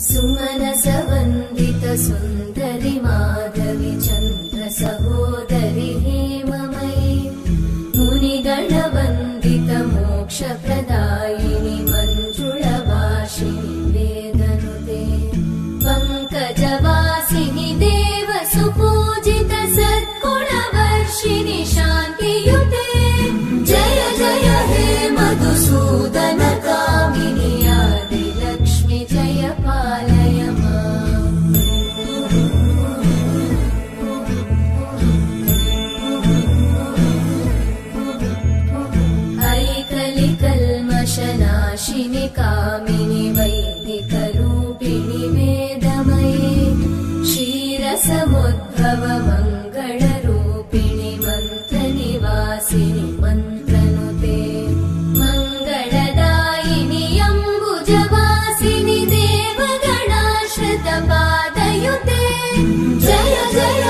सुमनसवन्दित सुन्दरि माधवि चन्द्र सहोदरि हेममयि मुनिगणवन्दित मोक्षप्रदायिनि मञ्जुळभाषिणि वेदनुते पङ्कजवासिनि देवसुपूजित सद्गुणवर्षिणि शान्तियुते जय जय हे मधुसूदन कामिनि आदिलक्ष्मि जय पालय माम्। ऐकलिकल्मषनाशिनि कामिनि वैदिकरूपिणि वेदमये क्षीरसमुद्भव मङ्गलरूपिणि मन्त्रनिवासिनि मन्त्रनुते मङ्गलदायिनि अम्बुजवासिनि देवगणाश्रितपादयुते जय जय